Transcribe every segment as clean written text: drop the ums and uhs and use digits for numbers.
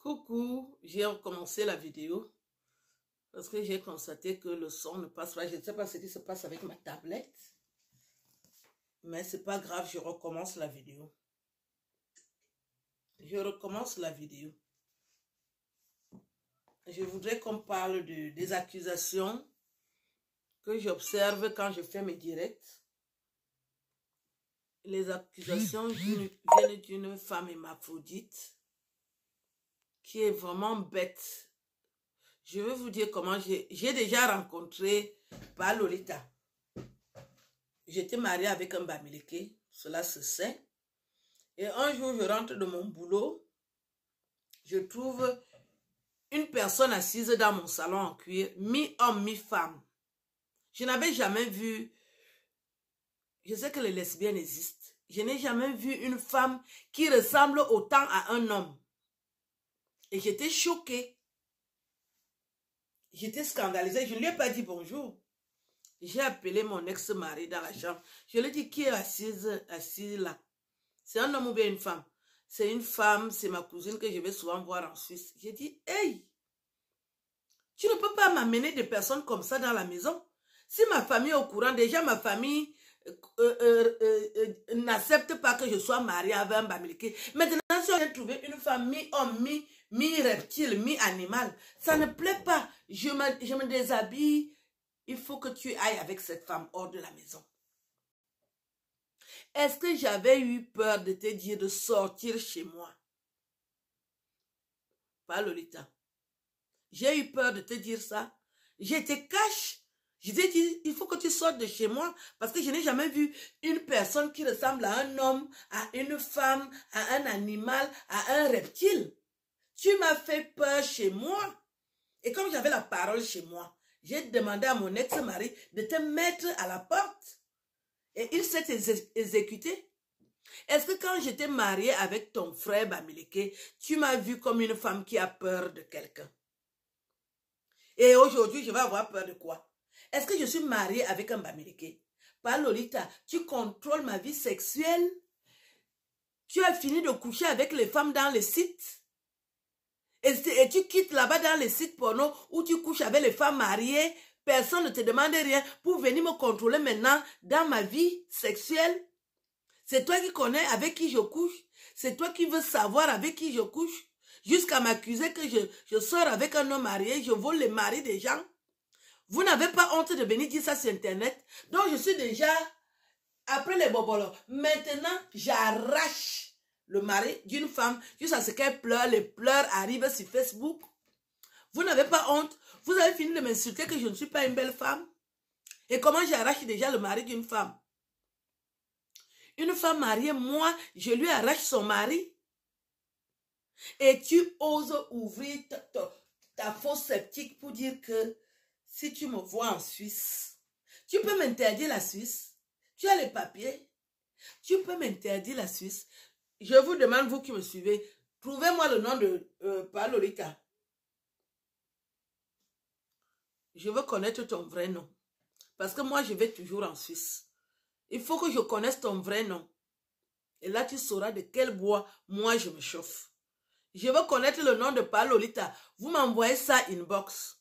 Coucou, j'ai recommencé la vidéo parce que j'ai constaté que le son ne passe pas. Je ne sais pas ce qui se passe avec ma tablette, mais c'est pas grave, je recommence la vidéo. Je recommence la vidéo. Je voudrais qu'on parle des accusations que j'observe quand je fais mes directs. Les accusations viennent d'une femme hermaphrodite qui est vraiment bête. Je vais vous dire comment j'ai déjà rencontré Lolita. J'étais mariée avec un Bamileke, cela se sait. Et un jour, je rentre de mon boulot, je trouve une personne assise dans mon salon en cuir, mi-homme, mi-femme. Je n'avais jamais vu, je sais que les lesbiennes existent, je n'ai jamais vu une femme qui ressemble autant à un homme. Et j'étais choquée. J'étais scandalisée, je ne lui ai pas dit bonjour. J'ai appelé mon ex-mari dans la chambre. Je lui ai dit, qui est assise là? C'est un homme ou bien une femme? C'est une femme, c'est ma cousine que je vais souvent voir en Suisse. J'ai dit, hey, tu ne peux pas m'amener des personnes comme ça dans la maison. Si ma famille est au courant, déjà ma famille n'accepte pas que je sois mariée avec un Bamileke. Maintenant, si on vient trouver une femme mi-homme, mi-reptile, mi-animal, ça ne plaît pas. Je me déshabille. Il faut que tu ailles avec cette femme hors de la maison. Est-ce que j'avais eu peur de te dire de sortir chez moi? Pas Lolita. J'ai eu peur de te dire ça. Je te cache. Je t'ai dit, il faut que tu sortes de chez moi parce que je n'ai jamais vu une personne qui ressemble à un homme, à une femme, à un animal, à un reptile. Tu m'as fait peur chez moi. Et comme j'avais la parole chez moi, j'ai demandé à mon ex-mari de te mettre à la porte. Et il s'est exécuté. Est-ce que quand j'étais mariée avec ton frère Bamileke, tu m'as vu comme une femme qui a peur de quelqu'un? Et aujourd'hui, je vais avoir peur de quoi? Est-ce que je suis mariée avec un Bamileke? Pas Lolita, tu contrôles ma vie sexuelle? Tu as fini de coucher avec les femmes dans les sites? Et tu quittes là-bas dans les sites porno où tu couches avec les femmes mariées? Personne ne te demande rien pour venir me contrôler maintenant dans ma vie sexuelle? C'est toi qui connais avec qui je couche. C'est toi qui veux savoir avec qui je couche. Jusqu'à m'accuser que je sors avec un homme marié, je vole les maris des gens. Vous n'avez pas honte de venir dire ça sur Internet. Donc je suis déjà après les bobolos. Maintenant, j'arrache le mari d'une femme jusqu'à ce qu'elle pleure. Les pleurs arrivent sur Facebook. Vous n'avez pas honte. Vous avez fini de m'insulter que je ne suis pas une belle femme. Et comment j'arrache déjà le mari d'une femme? Une femme mariée, moi, je lui arrache son mari. Et tu oses ouvrir ta fausse sceptique pour dire que si tu me vois en Suisse, tu peux m'interdire la Suisse. Tu as les papiers. Tu peux m'interdire la Suisse. Je vous demande, vous qui me suivez, trouvez-moi le nom de Lolita. Je veux connaître ton vrai nom. Parce que moi, je vais toujours en Suisse. Il faut que je connaisse ton vrai nom. Et là, tu sauras de quel bois moi je me chauffe. Je veux connaître le nom de Lolita. Vous m'envoyez ça inbox.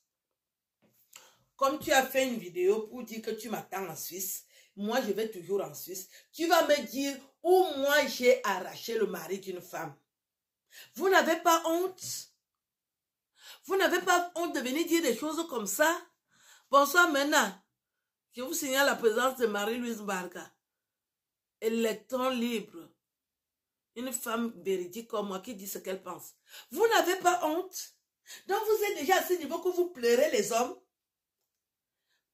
Comme tu as fait une vidéo pour dire que tu m'attends en Suisse, moi je vais toujours en Suisse. Tu vas me dire où moi j'ai arraché le mari d'une femme. Vous n'avez pas honte? Vous n'avez pas honte de venir dire des choses comme ça? Bonsoir maintenant. Je vous signale la présence de Marie-Louise Barga. Électron libre. Une femme véridique comme moi qui dit ce qu'elle pense. Vous n'avez pas honte? Donc vous êtes déjà à ce niveau que vous pleurez les hommes?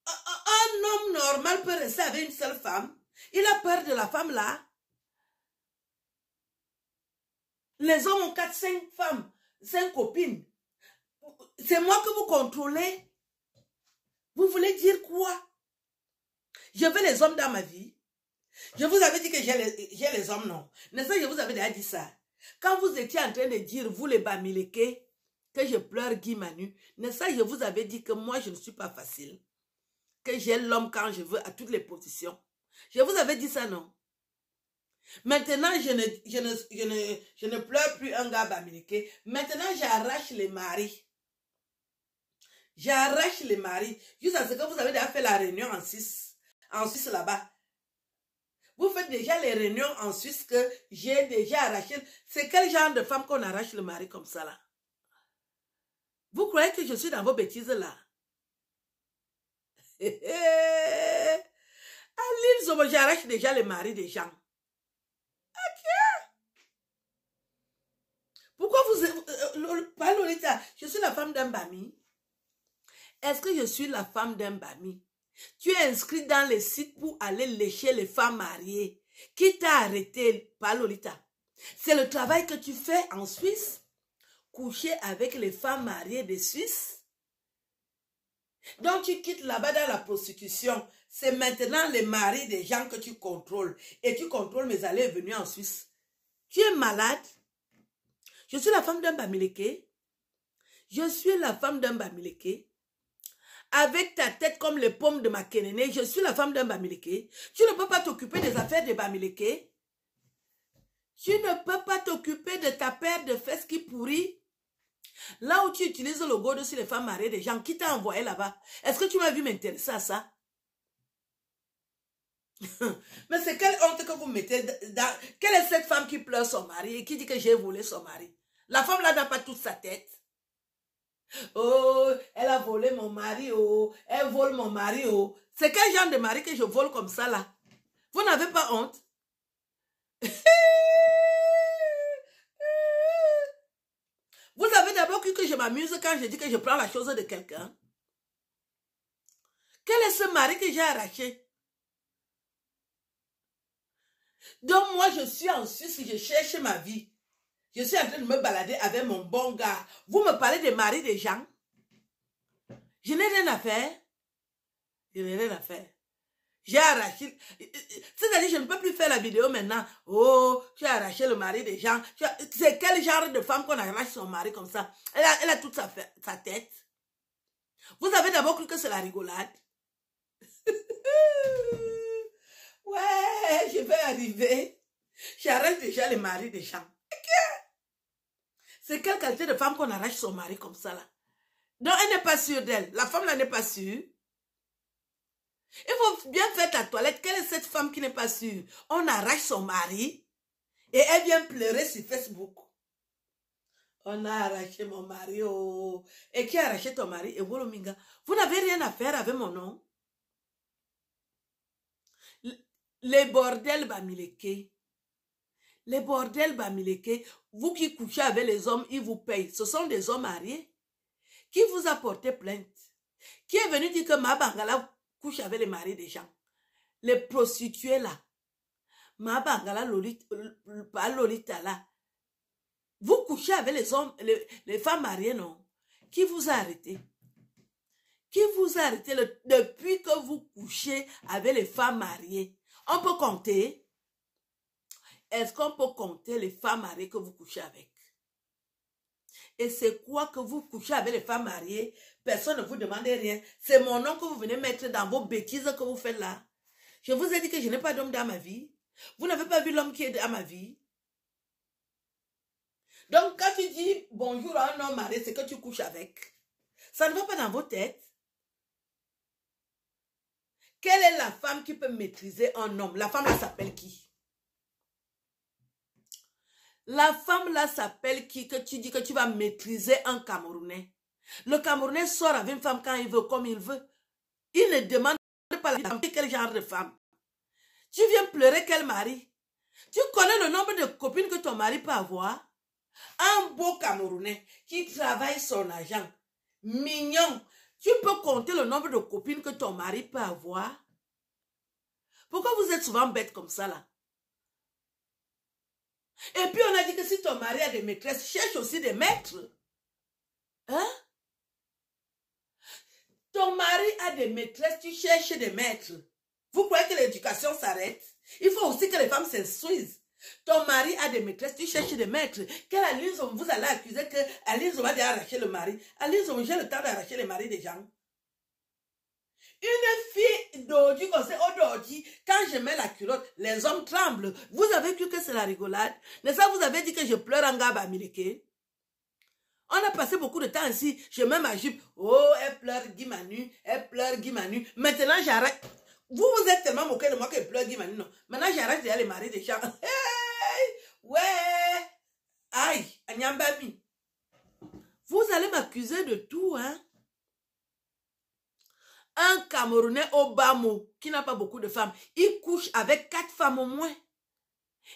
Un homme normal peut rester avec une seule femme. Il a peur de la femme là. Les hommes ont 4, 5 femmes, 5 copines. C'est moi que vous contrôlez. Vous voulez dire quoi? Je veux les hommes dans ma vie. Je vous avais dit que j'ai les hommes, non. N'est-ce pas, je vous avais déjà dit ça. Quand vous étiez en train de dire, vous les Bamileke, que je pleure Guy Manu, n'est-ce pas, je vous avais dit que moi, je ne suis pas facile. Que j'ai l'homme quand je veux à toutes les positions. Je vous avais dit ça, non? Maintenant, je ne pleure plus un gars bamileke. Maintenant, j'arrache les maris. J'arrache les maris. Juste à ce que vous avez déjà fait la réunion en Suisse. En Suisse là-bas. Vous faites déjà les réunions en Suisse que j'ai déjà arraché. C'est quel genre de femme qu'on arrache le mari comme ça là? Vous croyez que je suis dans vos bêtises là? À l'île, j'arrache déjà les maris des gens. Pourquoi pas Lolita, je suis la femme d'un Bami. Est-ce que je suis la femme d'un Bami? Tu es inscrit dans les sites pour aller lécher les femmes mariées. Qui t'a arrêté, pas Lolita? C'est le travail que tu fais en Suisse? Coucher avec les femmes mariées de Suisse? Donc tu quittes là-bas dans la prostitution. C'est maintenant les maris des gens que tu contrôles. Et tu contrôles mes allées et venues en Suisse. Tu es malade? Je suis la femme d'un Bamileke. Je suis la femme d'un Bamileke. Avec ta tête comme les pommes de ma Kénéné, je suis la femme d'un Bamileke. Tu ne peux pas t'occuper des affaires des Bamileke. Tu ne peux pas t'occuper de ta paire de fesses qui pourrit. Là où tu utilises le go sur les femmes mariées des gens, qui t'a envoyé là-bas? Est-ce que tu m'as vu m'intéresser à ça? Mais c'est quelle honte que vous mettez dans... Quelle est cette femme qui pleure son mari et qui dit que j'ai volé son mari? La femme là n'a pas toute sa tête. Oh, elle a volé mon mari, oh, elle vole mon mari, oh. C'est quel genre de mari que je vole comme ça là? Vous n'avez pas honte? Vous avez d'abord cru que je m'amuse quand je dis que je prends la chose de quelqu'un? Quel est ce mari que j'ai arraché? Donc moi je suis en Suisse, je cherche ma vie. Je suis en train de me balader avec mon bon gars. Vous me parlez des maris des gens? Je n'ai rien à faire. Je n'ai rien à faire. J'ai arraché. C'est-à-dire, je ne peux plus faire la vidéo maintenant. Oh, j'ai arraché le mari des gens. C'est quel genre de femme qu'on arrache son mari comme ça? Elle a toute sa tête. Vous avez d'abord cru que c'est la rigolade. Ouais, je vais arriver. J'arrache déjà les maris des gens. C'est quelle qualité de femme qu'on arrache son mari comme ça là? Donc elle n'est pas sûre d'elle. La femme là n'est pas sûre. Il faut bien faire ta toilette. Quelle est cette femme qui n'est pas sûre? On arrache son mari et elle vient pleurer sur Facebook. On a arraché mon mari. Oh. Et qui a arraché ton mari? Et Wolominga. Vous n'avez rien à faire avec mon nom. Les bordels Bamileke. Les bordels Bamileke, vous qui couchez avec les hommes, ils vous payent. Ce sont des hommes mariés. Qui vous a porté plainte? Qui est venu dire que ma Bangala couche avec les maris des gens? Les prostituées là. Ma Bangala, pas Lolita là. Vous couchez avec les hommes, les femmes mariées, non? Qui vous a arrêté? Qui vous a arrêté depuis que vous couchez avec les femmes mariées? On peut compter? Est-ce qu'on peut compter les femmes mariées que vous couchez avec? Et c'est quoi que vous couchez avec les femmes mariées? Personne ne vous demande rien. C'est mon nom que vous venez mettre dans vos bêtises que vous faites là. Je vous ai dit que je n'ai pas d'homme dans ma vie. Vous n'avez pas vu l'homme qui est dans ma vie. Donc quand tu dis bonjour à un homme marié, c'est que tu couches avec. Ça ne va pas dans vos têtes. Quelle est la femme qui peut maîtriser un homme? La femme là s'appelle qui? La femme là s'appelle qui que tu dis que tu vas maîtriser un Camerounais? Le Camerounais sort avec une femme quand il veut, comme il veut. Il ne demande pas la femme, quel genre de femme. Tu viens pleurer quel mari? Tu connais le nombre de copines que ton mari peut avoir? Un beau Camerounais qui travaille son argent, mignon. Tu peux compter le nombre de copines que ton mari peut avoir? Pourquoi vous êtes souvent bête comme ça là? Et puis on a dit que si ton mari a des maîtresses, cherche aussi des maîtres. Hein? Ton mari a des maîtresses, tu cherches des maîtres. Vous croyez que l'éducation s'arrête? Il faut aussi que les femmes s'instruisent. Ton mari a des maîtresses, tu cherches des maîtres. Quelle Aline, vous allez accuser que Aline va arracher le mari. Aline, j'ai le temps d'arracher les maris des gens. Une fille d'ordi, comme c'est d'ordi, quand je mets la culotte, les hommes tremblent. Vous avez cru que c'est la rigolade? N'est-ce pas, vous avez dit que je pleure en gaba américain? On a passé beaucoup de temps ici, je mets ma jupe. Oh, elle pleure Guy Manu, elle pleure Guy Manu. Maintenant, j'arrête. Vous êtes tellement moqué de moi qu'elle pleure Guy Manu, non. Maintenant, j'arrête de les maris des gens. Hey, ouais. Aïe, Anyambami. Vous allez m'accuser de tout, hein. Un Camerounais au Bamo, qui n'a pas beaucoup de femmes, il couche avec 4 femmes au moins.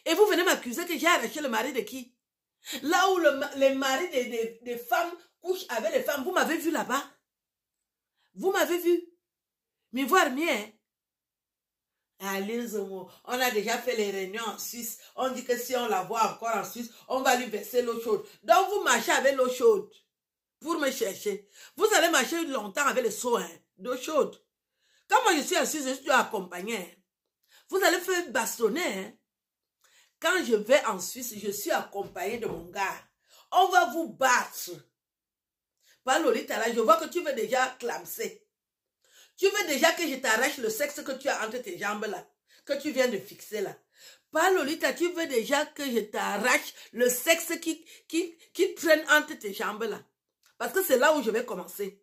Et vous venez m'accuser que j'ai arraché le mari de qui? Là où les maris des femmes couchent avec les femmes, vous m'avez vu là-bas? Vous m'avez vu? Mais voir bien. Allez, on a déjà fait les réunions en Suisse. On dit que si on la voit encore en Suisse, on va lui verser l'eau chaude. Donc vous marchez avec l'eau chaude pour me chercher. Vous allez marcher longtemps avec le seau d'eau chaude. Quand moi je suis en Suisse, je suis accompagné. Vous allez faire bastonner. Quand je vais en Suisse, je suis accompagné de mon gars. On va vous battre. Par Lolita, là, je vois que tu veux déjà clamser. Tu veux déjà que je t'arrache le sexe que tu as entre tes jambes là, que tu viens de fixer là. Par Lolita, tu veux déjà que je t'arrache le sexe qui traîne entre tes jambes là. Parce que c'est là où je vais commencer.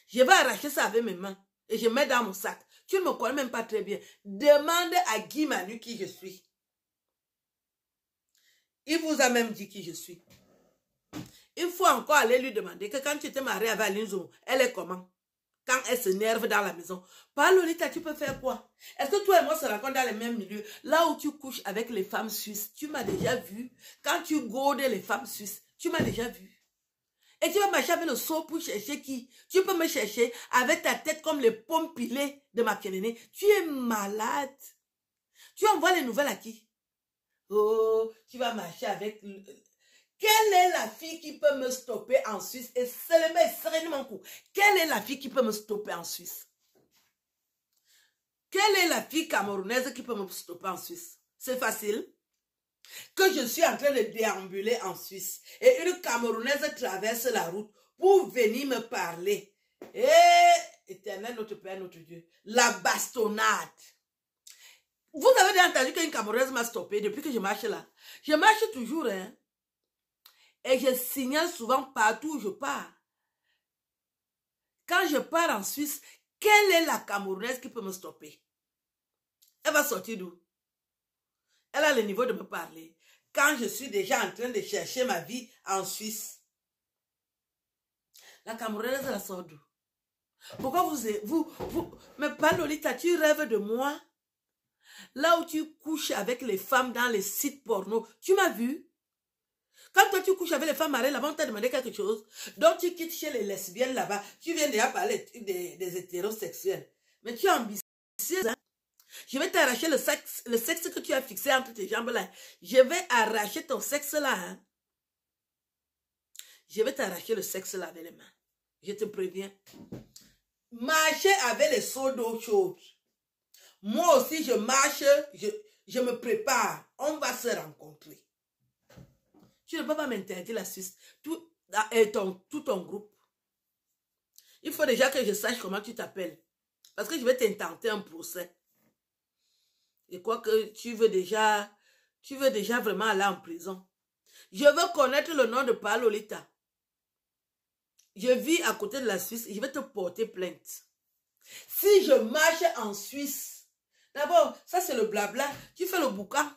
Je vais arracher ça avec mes mains et je mets dans mon sac. Tu ne me connais même pas très bien. Demande à Guy Manu qui je suis. Il vous a même dit qui je suis. Il faut encore aller lui demander que quand tu étais mariée avec Alinzo, elle est comment? Quand elle s'énerve dans la maison. Par Lolita, tu peux faire quoi? Est-ce que toi et moi se rencontrent dans les mêmes milieux? Là où tu couches avec les femmes suisses, tu m'as déjà vu. Quand tu godes les femmes suisses, tu m'as déjà vu. Et tu vas marcher avec le seau pour chercher qui? Tu peux me chercher avec ta tête comme les pommes pilées de ma pianine. Tu es malade. Tu envoies les nouvelles à qui? Oh, tu vas marcher avec... Quelle est la fille qui peut me stopper en Suisse? Et seulement, sereinement, quelle est la fille qui peut me stopper en Suisse? Quelle est la fille camerounaise qui peut me stopper en Suisse? C'est facile. Que je suis en train de déambuler en Suisse et une Camerounaise traverse la route pour venir me parler. Et éternel notre Père, notre Dieu, la bastonnade. Vous avez déjà entendu qu'une Camerounaise m'a stoppé depuis que je marche là? Je marche toujours, hein. Et je signale souvent partout où je pars. Quand je pars en Suisse, quelle est la Camerounaise qui peut me stopper? Elle va sortir d'où? Elle a le niveau de me parler. Quand je suis déjà en train de chercher ma vie en Suisse. La Camerounaise, elle sort d'où? Pourquoi vous... Mais pas Lolita, tu rêves de moi? Là où tu couches avec les femmes dans les sites porno, tu m'as vu? Quand toi tu couches avec les femmes mariées là-bas, on t'a demandé quelque chose. Donc tu quittes chez les lesbiennes là-bas. Tu viens déjà parler des hétérosexuels. Mais tu es ambitieuse, hein? Je vais t'arracher le sexe que tu as fixé entre tes jambes là. Je vais arracher ton sexe là. Hein? Je vais t'arracher le sexe là avec les mains. Je te préviens. Marcher avec les seaux d'eau chaude. Moi aussi je marche, je me prépare. On va se rencontrer. Tu ne peux pas m'interdire la Suisse. Tout ton groupe. Il faut déjà que je sache comment tu t'appelles. Parce que je vais t'intenter un procès. Et quoi que tu veux déjà vraiment aller en prison. Je veux connaître le nom de Lolita. Je vis à côté de la Suisse. Je vais te porter plainte. Si je marche en Suisse, d'abord, ça c'est le blabla. Tu fais le boucan.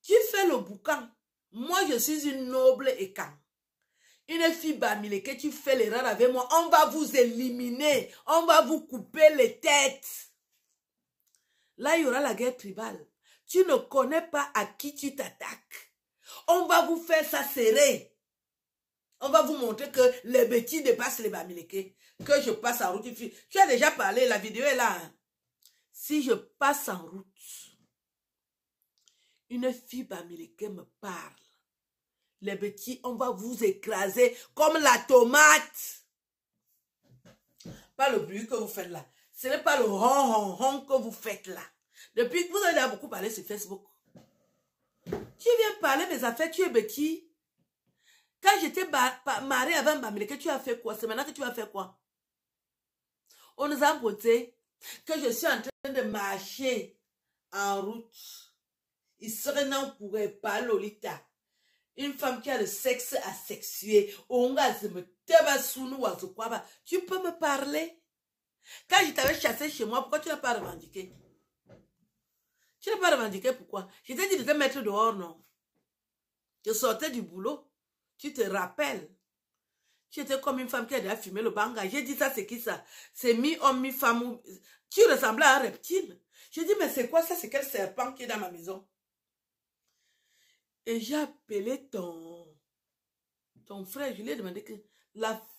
Tu fais le boucan. Moi, je suis une noble écan. Une fille bamile que tu fais l'erreur avec moi, on va vous éliminer. On va vous couper les têtes. Là, il y aura la guerre tribale. Tu ne connais pas à qui tu t'attaques. On va vous faire ça serrer. On va vous montrer que les bêtises dépassent les bamileke. Que je passe en route. Tu as déjà parlé, la vidéo est là. Hein? Si je passe en route, une fille bamileke me parle. Les bêtises, on va vous écraser comme la tomate. Pas le bruit que vous faites là. Ce n'est pas le ron que vous faites là. Depuis que vous avez déjà beaucoup parlé sur Facebook. Tu viens parler mes affaires, tu es bêtise. Quand j'étais mariée avec un bamileke, tu as fait quoi? C'est maintenant que tu vas faire quoi? On nous a imposé que je suis en train de marcher en route. Il serait non pourrait pas, Lolita. Une femme qui a le sexe asexué. Tu peux me parler? Quand je t'avais chassé chez moi, pourquoi tu n'as pas revendiqué? Tu n'as pas revendiqué pourquoi? Je t'ai dit de te mettre dehors, non? Je sortais du boulot. Tu te rappelles? Tu étais comme une femme qui a déjà fumé le banga. J'ai dit ça, c'est qui ça? C'est mi-homme, mi-femme. Tu ressemblais à un reptile. J'ai dit, mais c'est quoi ça? C'est quel serpent qui est dans ma maison? Et j'ai appelé ton frère. Je lui ai demandé que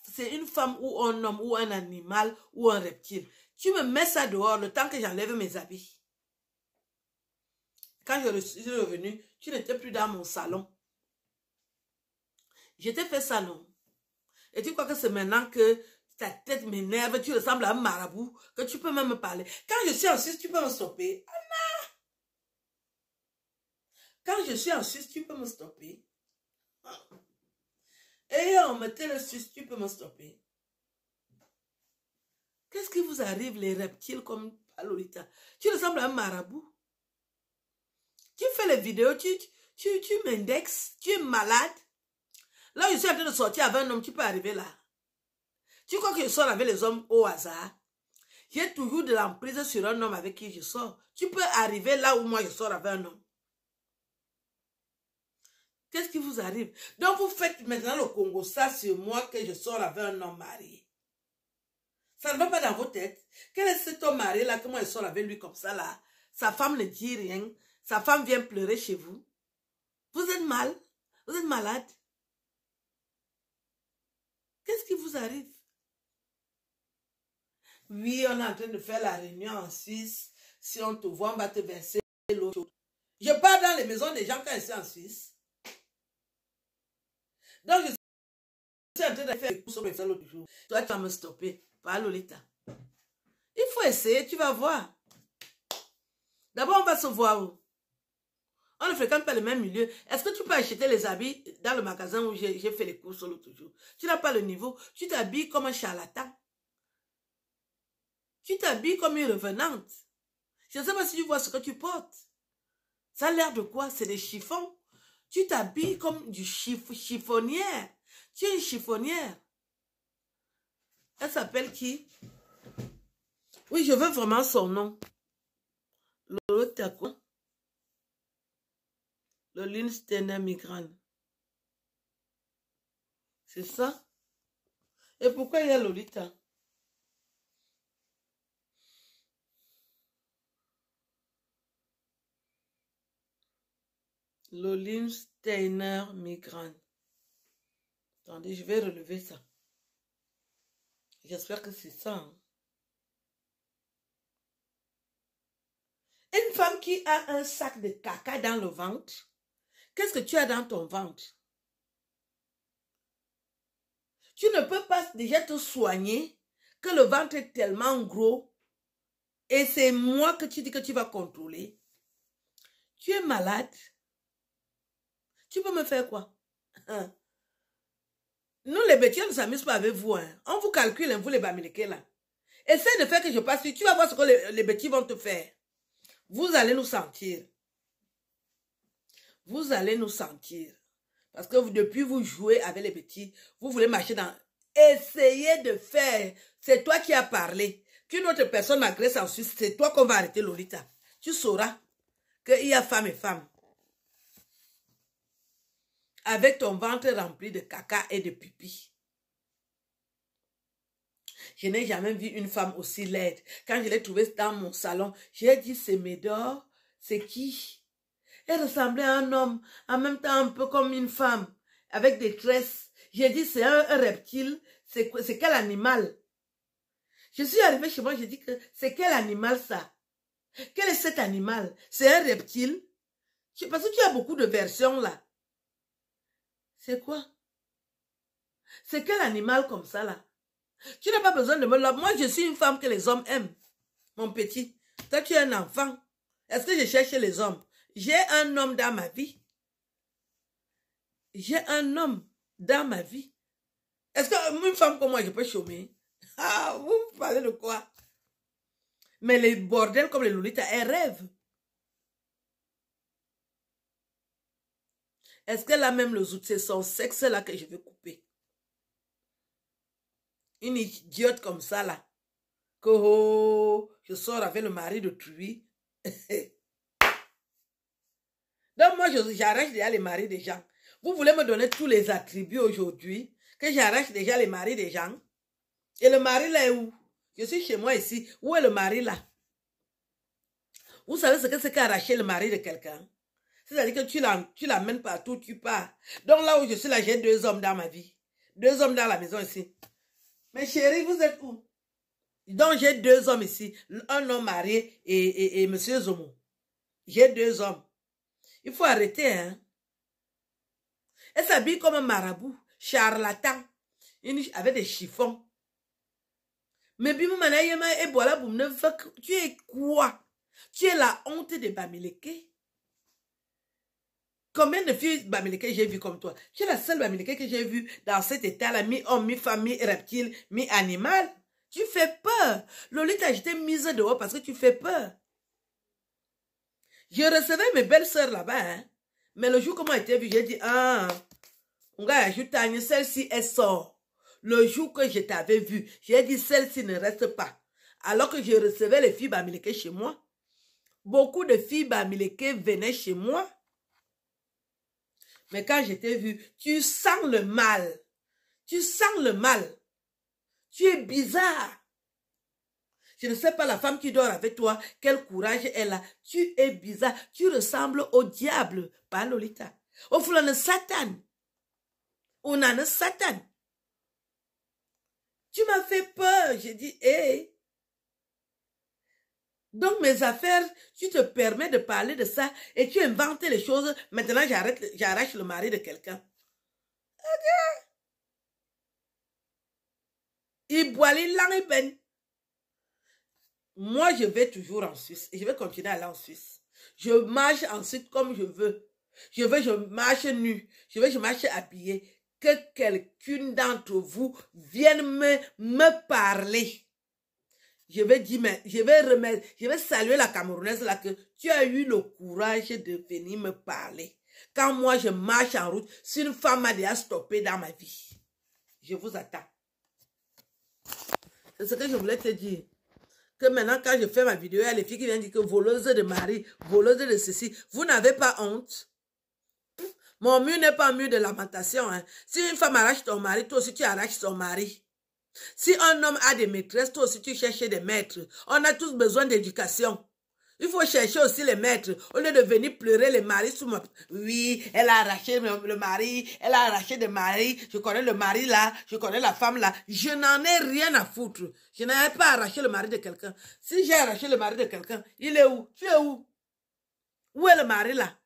c'est une femme ou un homme ou un animal ou un reptile. Tu me mets ça dehors le temps que j'enlève mes habits. Quand je suis revenue, tu n'étais plus dans mon salon. Je t'ai fait ça, non? Et tu crois que c'est maintenant que ta tête m'énerve, tu ressembles à un marabout, que tu peux même me parler. Quand je suis en Suisse, tu peux me stopper. Anna! Quand je suis en Suisse, tu peux me stopper. Et on mettait le Suisse, tu peux me stopper. Qu'est-ce qui vous arrive, les reptiles comme Lolita? Tu ressembles à un marabout. Tu fais les vidéos, tu m'indexes, tu es malade. Là, je suis en train de sortir avec un homme, tu peux arriver là. Tu crois que je sors avec les hommes au hasard? J'ai toujours de l'emprise sur un homme avec qui je sors. Tu peux arriver là où moi je sors avec un homme. Qu'est-ce qui vous arrive? Donc vous faites maintenant le Congo ça sur moi que je sors avec un homme marié. Ça ne va pas dans vos têtes. Quel est cet homme marié là que moi je sors avec lui comme ça là? Sa femme ne dit rien. Sa femme vient pleurer chez vous. Vous êtes mal? Vous êtes malade? Qu'est-ce qui vous arrive? Oui, on est en train de faire la réunion en Suisse. Si on te voit, on va te verser l'autre chose. Je pars dans les maisons des gens quand je suis en Suisse. Donc, je suis en train de faire des cours sur l'autre jour. Toi, tu vas me stopper. Pas Lolita. Il faut essayer, tu vas voir. D'abord, on va se voir où? On ne fréquente pas le même milieu. Est-ce que tu peux acheter les habits dans le magasin où j'ai fait les courses l'autre jour? Tu n'as pas le niveau. Tu t'habilles comme un charlatan. Tu t'habilles comme une revenante. Je ne sais pas si tu vois ce que tu portes. Ça a l'air de quoi? C'est des chiffons. Tu t'habilles comme du chiffonnière. Tu es une chiffonnière. Elle s'appelle qui? Oui, je veux vraiment son nom. L'autre, quoi? Loline Steiner Migran. C'est ça? Et pourquoi il y a Lolita? Loline Steiner Migran. Attendez, je vais relever ça. J'espère que c'est ça. Hein? Une femme qui a un sac de caca dans le ventre. Qu'est-ce que tu as dans ton ventre? Tu ne peux pas déjà te soigner que le ventre est tellement gros et c'est moi que tu dis que tu vas contrôler. Tu es malade. Tu peux me faire quoi? Hein? Nous, les bêtises, on ne s'amuse pas avec vous. Hein? On vous calcule, vous les bamilekés là. Essaye de faire que je passe. Tu vas voir ce que les bêtises vont te faire. Vous allez nous sentir. Vous allez nous sentir. Parce que depuis vous jouez avec les petits, vous voulez marcher dans... Essayez de faire. C'est toi qui as parlé. Qu'une autre personne m'agresse en Suisse, c'est toi qu'on va arrêter, Lolita. Tu sauras qu'il y a femme et femme. Avec ton ventre rempli de caca et de pipi. Je n'ai jamais vu une femme aussi laide. Quand je l'ai trouvée dans mon salon, j'ai dit, c'est Médor, c'est qui? Elle ressemblait à un homme, en même temps un peu comme une femme, avec des tresses. J'ai dit, c'est un reptile, c'est quel animal? Je suis arrivée chez moi, j'ai dit que c'est quel animal ça? Quel est cet animal? C'est un reptile? Parce que tu as beaucoup de versions là. C'est quoi? C'est quel animal comme ça là? Tu n'as pas besoin de me l'homme. Moi, je suis une femme que les hommes aiment. Mon petit. Toi, tu es un enfant. Est-ce que je cherche les hommes? J'ai un homme dans ma vie. J'ai un homme dans ma vie. Est-ce qu'une femme comme moi, je peux chômer? Ah, vous parlez de quoi? Mais les bordels comme les Lolita, elles rêvent. Est-ce qu'elle a même les outils? C'est son sexe là que je vais couper. Une idiote comme ça là. Que oh, je sors avec le mari de Truy. Donc moi, j'arrache déjà les maris des gens. Vous voulez me donner tous les attributs aujourd'hui que j'arrache déjà les maris des gens? Et le mari là est où? Je suis chez moi ici. Où est le mari là? Vous savez ce que c'est qu'arracher le mari de quelqu'un? C'est-à-dire que tu l'amènes partout, tu pars. Donc là où je suis là, j'ai 2 hommes dans ma vie. 2 hommes dans la maison ici. Mais chérie, vous êtes où? Donc j'ai 2 hommes ici. Un homme marié et monsieur Zomo. J'ai 2 hommes. Il faut arrêter, hein. Elle s'habille comme un marabout, charlatan, avec des chiffons. Mais bimou manayema et voilà boum ne tu es quoi? Tu es la honte de Bamileke. Combien de filles Bamileke j'ai vu comme toi? Tu es la seule Bamileke que j'ai vue dans cet état-là, mi-homme, mi-femme, mi-reptile, mi-animal. Tu fais peur. Lolita, je t'ai mise dehors parce que tu fais peur. Je recevais mes belles-sœurs là-bas, hein. Mais le jour comment elle était vue, j'ai dit, ah, on va ajouter, celle-ci, elle sort. Le jour que je t'avais vu, j'ai dit, celle-ci ne reste pas. Alors que je recevais les filles Bamileke chez moi. Beaucoup de filles Bamileke venaient chez moi. Mais quand je t'ai vu, tu sens le mal. Tu sens le mal. Tu es bizarre. Je ne sais pas la femme qui dort avec toi, quel courage elle a. Tu es bizarre. Tu ressembles au diable, pas Lolita. Au fond, on a Satan. On a un Satan. Tu m'as fait peur. J'ai dit, hé. Donc, mes affaires, tu te permets de parler de ça et tu inventes les choses. Maintenant, j'arrache le mari de quelqu'un. Okay. Il boit les langues ben. Moi, je vais toujours en Suisse et je vais continuer à aller en Suisse. Je marche ensuite comme je veux. Je marche nu. Je marche habillé. Que quelqu'un d'entre vous vienne me parler. Je vais dire, mais je vais saluer la Camerounaise là que tu as eu le courage de venir me parler. Quand moi je marche en route, si une femme m'a déjà stoppé dans ma vie, je vous attends. C'est ce que je voulais te dire. Que maintenant, quand je fais ma vidéo, il y a les filles qui viennent dire que voleuse de mari, voleuse de ceci. Vous n'avez pas honte? Mon mur n'est pas un mur de lamentation. Hein. Si une femme arrache ton mari, toi aussi tu arraches ton mari. Si un homme a des maîtresses, toi aussi tu cherches des maîtres. On a tous besoin d'éducation. Il faut chercher aussi les maîtres. Au lieu de venir pleurer les maris sous ma... Oui, elle a arraché le mari, elle a arraché des maris. Je connais le mari là, je connais la femme là. Je n'en ai rien à foutre. Je n'avais pas arraché le mari de quelqu'un. Si j'ai arraché le mari de quelqu'un, il est où? Tu es où? Où est le mari là?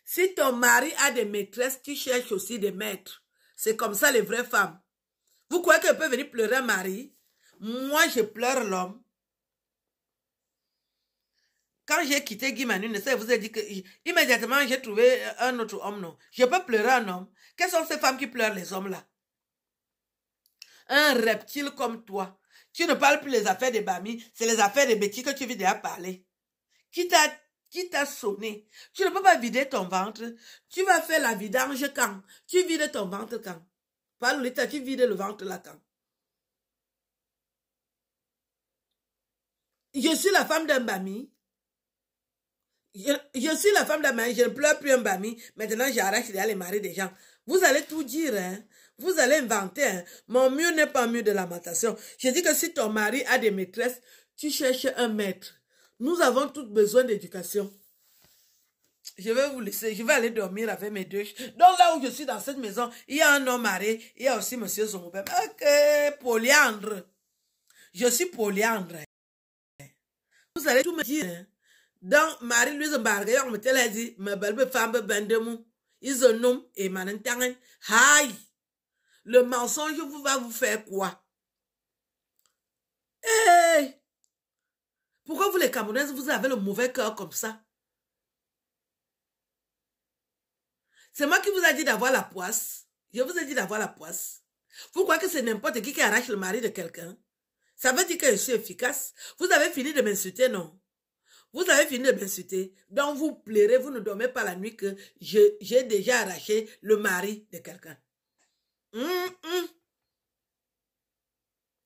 Si ton mari a des maîtresses, tu cherches aussi des maîtres. C'est comme ça les vraies femmes. Vous croyez qu'elle peut venir pleurer un mari? Moi, je pleure l'homme. Quand j'ai quitté Guy Manu, je vous ai dit que immédiatement j'ai trouvé un autre homme, non. Je peux pleurer un homme. Quelles sont ces femmes qui pleurent les hommes là? Un reptile comme toi. Tu ne parles plus les affaires des Bami, c'est les affaires des Betty que tu veux déjà parler. Qui t'a sonné? Tu ne peux pas vider ton ventre. Tu vas faire la vidange quand? Tu vides ton ventre quand? Pas Lolita, tu vides le ventre là quand? Je suis la femme d'un Bami. Je suis la femme d'un mari, je ne pleure plus un Bami. Maintenant, j'arrache les maris des gens. Vous allez tout dire, hein. Vous allez inventer, hein. Mon mur n'est pas un mur de lamentation. Je dis que si ton mari a des maîtresses, tu cherches un maître. Nous avons tous besoin d'éducation. Je vais vous laisser, je vais aller dormir avec mes 2. Donc là où je suis dans cette maison, il y a un homme marié, il y a aussi monsieur Zomobem. Ok, polyandre. Je suis polyandre. Vous allez tout me dire, hein. Donc, Marie-Louise Mbarga, on me t'a dit, ma belle femme, bendemou, ils ont nom et manentangen. Aïe! Le mensonge va vous faire quoi? Hey! Pourquoi vous les Camerounaises, vous avez le mauvais cœur comme ça? C'est moi qui vous ai dit d'avoir la poisse. Je vous ai dit d'avoir la poisse. Vous croyez que c'est n'importe qui arrache le mari de quelqu'un? Ça veut dire que je suis efficace. Vous avez fini de m'insulter, non? Vous avez fini de m'insulter. Donc vous plairez, vous ne dormez pas la nuit que j'ai déjà arraché le mari de quelqu'un.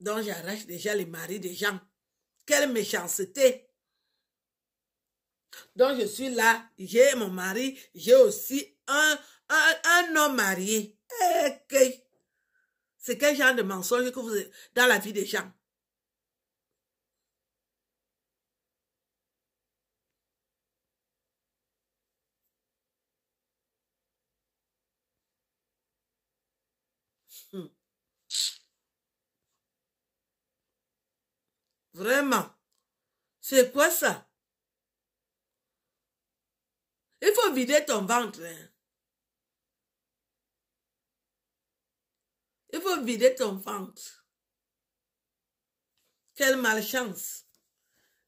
Donc j'arrache déjà les maris des gens. Quelle méchanceté. Donc je suis là, j'ai mon mari, j'ai aussi un homme marié. Okay. C'est quel genre de mensonge que vous avez dans la vie des gens? Vraiment. C'est quoi ça? Il faut vider ton ventre. Hein. Il faut vider ton ventre. Quelle malchance.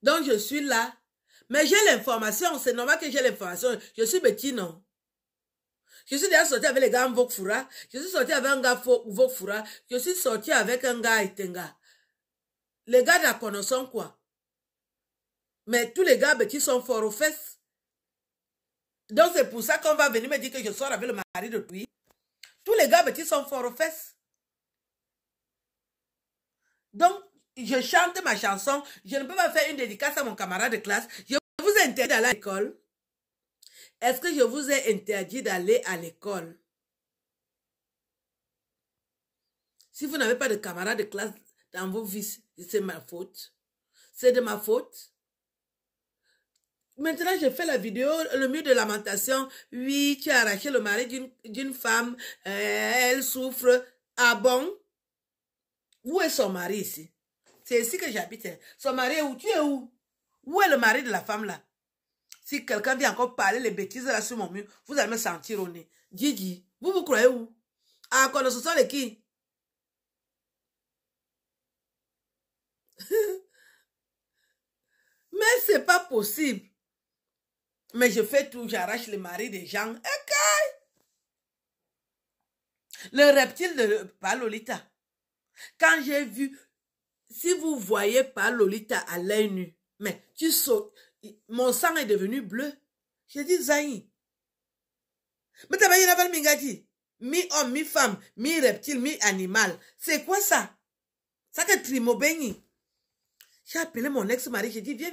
Donc je suis là. Mais j'ai l'information. C'est normal que j'ai l'information. Je suis petit, non? Je suis déjà sorti avec les gars en Vokfura. Je suis sorti avec un gars Vokfura. Je suis sorti avec un gars Itenga. Les gars de la connaissance, quoi. Mais tous les gars petits sont forts aux fesses. Donc c'est pour ça qu'on va venir me dire que je sors avec le mari de lui. Tous les gars petits sont forts aux fesses. Donc, je chante ma chanson. Je ne peux pas faire une dédicace à mon camarade de classe. Je vous ai interdit d'aller à l'école. Est-ce que je vous ai interdit d'aller à l'école? Si vous n'avez pas de camarade de classe dans vos vies, c'est ma faute. C'est de ma faute. Maintenant, je fais la vidéo, le mur de lamentation. Oui, tu as arraché le mari d'une femme. Elle souffre. Ah bon? Où est son mari ici? C'est ici que j'habite. Son mari est où? Tu es où? Où est le mari de la femme là? Si quelqu'un vient encore parler les bêtises là sur mon mur, vous allez me sentir au nez. Gigi, vous croyez où? Ah, quand ce sont les qui? Mais c'est pas possible. Mais je fais tout, j'arrache les maris des gens. Okay. Le reptile de par Lolita. Quand j'ai vu, si vous voyez par Lolita à l'œil nu, mais tu sautes, mon sang est devenu bleu. J'ai dit Zaï. Mais t'as pas dit la mingati. Mi-homme, mi-femme, mi-reptile, mi-animal. C'est quoi ça? Ça que Trimobeni. J'ai appelé mon ex-mari, j'ai dit, viens.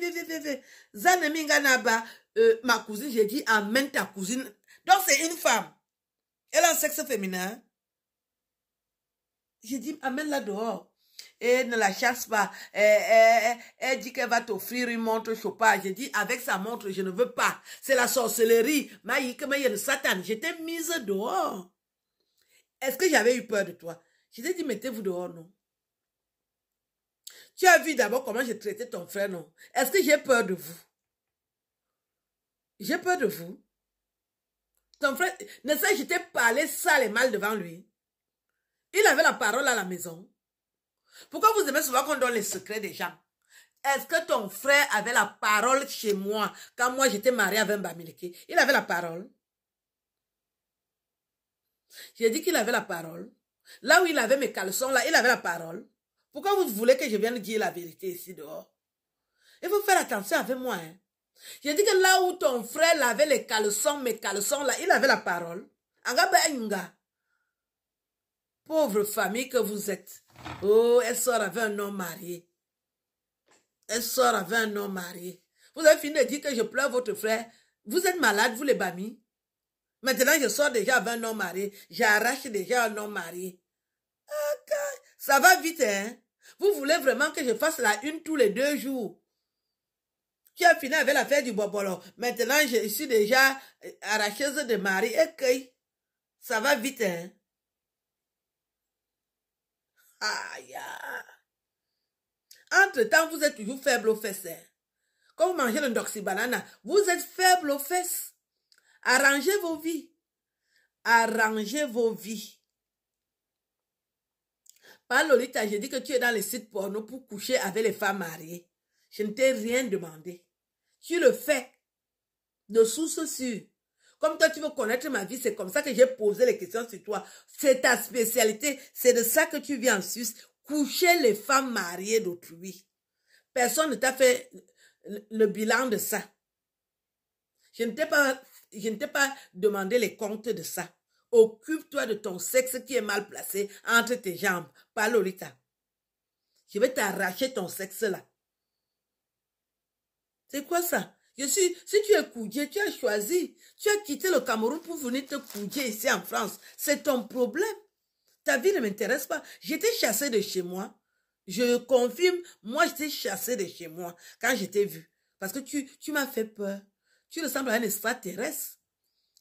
Zane Minganaba, ma cousine, j'ai dit, amène ta cousine. Donc c'est une femme. Elle a un sexe féminin. J'ai dit, amène-la dehors. Et ne la chasse pas. Elle dit qu'elle va t'offrir une montre chopard. J'ai dit, avec sa montre, je ne veux pas. C'est la sorcellerie. Satan. J'étais mise dehors. Est-ce que j'avais eu peur de toi? Je t'ai dit, mettez-vous dehors, non? Tu as vu d'abord comment j'ai traité ton frère, non? Est-ce que j'ai peur de vous? J'ai peur de vous? Ton frère, ne sais-je, je t'ai parlé sale et mal devant lui? Il avait la parole à la maison. Pourquoi vous aimez souvent qu'on donne les secrets des gens? Est-ce que ton frère avait la parole chez moi quand moi j'étais mariée avec un Bamileke? Il avait la parole. J'ai dit qu'il avait la parole. Là où il avait mes caleçons, là, il avait la parole. Pourquoi vous voulez que je vienne dire la vérité ici dehors? Il faut faire attention avec moi. Hein. J'ai dit que là où ton frère avait les caleçons, mes caleçons, là, il avait la parole. Pauvre famille que vous êtes. Oh, elle sort avec un homme marié. Elle sort avec un homme marié. Vous avez fini de dire que je pleure votre frère. Vous êtes malade, vous les bamis. Maintenant, je sors déjà avec un homme marié. J'arrache déjà un homme marié. Okay. Ça va vite, hein? Vous voulez vraiment que je fasse la une tous les 2 jours? Tu as fini avec l'affaire du bobolo. Maintenant, je suis déjà arracheuse de mari. Okay. Ça va vite, hein? Aïe. Entre-temps, vous êtes toujours faible aux fesses. Hein? Quand vous mangez le doxybanana, vous êtes faible aux fesses. Arrangez vos vies. Arrangez vos vies. Par Lolita, j'ai dit que tu es dans les sites porno pour coucher avec les femmes mariées. Je ne t'ai rien demandé. Tu le fais. De source sûre. Comme toi, tu veux connaître ma vie, c'est comme ça que j'ai posé les questions sur toi. C'est ta spécialité. C'est de ça que tu viens en Suisse. coucher les femmes mariées d'autrui. Personne ne t'a fait le bilan de ça. Je ne t'ai pas demandé les comptes de ça. Occupe-toi de ton sexe qui est mal placé entre tes jambes. Pas Lolita. Je vais t'arracher ton sexe là. C'est quoi ça? Si tu es coudier, tu as choisi. Tu as quitté le Cameroun pour venir te coudier ici en France. C'est ton problème. Ta vie ne m'intéresse pas. J'étais chassée de chez moi. Je confirme, moi j'étais chassée de chez moi quand je t'ai vu. Parce que tu m'as fait peur. Tu ressembles à un extraterrestre.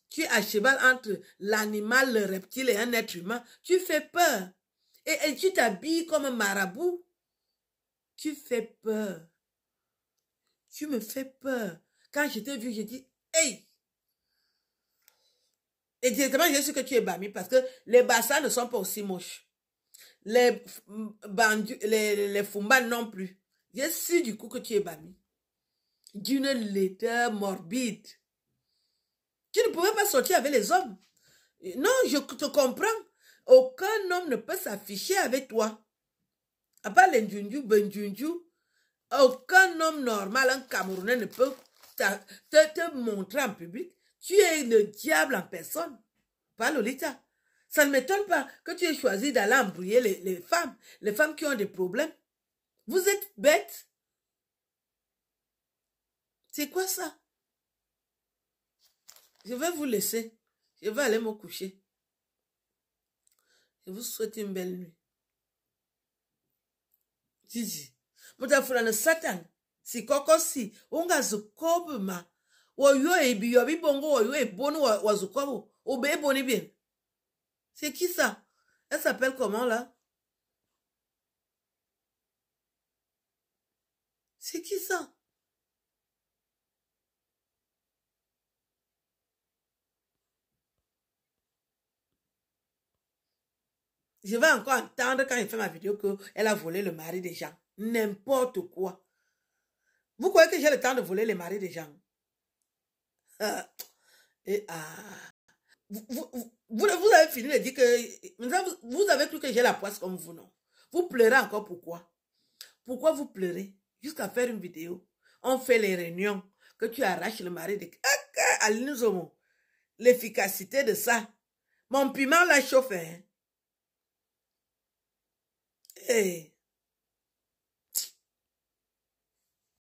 Tu es à cheval entre l'animal, le reptile et un être humain. Tu fais peur. Et tu t'habilles comme un marabout. Tu fais peur. Tu me fais peur. Quand je t'ai vu, j'ai dit, hey! Et directement, je sais que tu es Bami parce que les Bassa ne sont pas aussi moches. Les Fumba non plus. Je sais du coup que tu es Bami. D'une laideur morbide. Tu ne pouvais pas sortir avec les hommes. Non, je te comprends. Aucun homme ne peut s'afficher avec toi. À part les Ndjunju, Benjunju, aucun homme normal, un Camerounais, ne peut te montrer en public. Tu es le diable en personne. Pas Lolita. Ça ne m'étonne pas que tu aies choisi d'aller embrouiller les femmes qui ont des problèmes. Vous êtes bêtes. C'est quoi ça? Je vais vous laisser. Je vais aller me coucher. Je vous souhaite une belle nuit. Gigi. Mutafurana Satan. Si koko si. Unga zukobu ma. Woyo ebi yobi bongo woyo ebonu wa zukobu. Obe boni bien. C'est qui ça? Elle s'appelle comment là? C'est qui ça? Je vais encore entendre quand il fait ma vidéo qu'elle a volé le mari des gens. N'importe quoi. Vous croyez que j'ai le temps de voler les maris des gens? Vous avez fini de dire que... Vous avez cru que j'ai la poisse comme vous, non? Vous pleurez encore pourquoi? Pourquoi vous pleurez? Jusqu'à faire une vidéo. On fait les réunions. Que tu arraches le mari de... L'efficacité de ça. Mon piment l'a chauffé. Hein? Hey.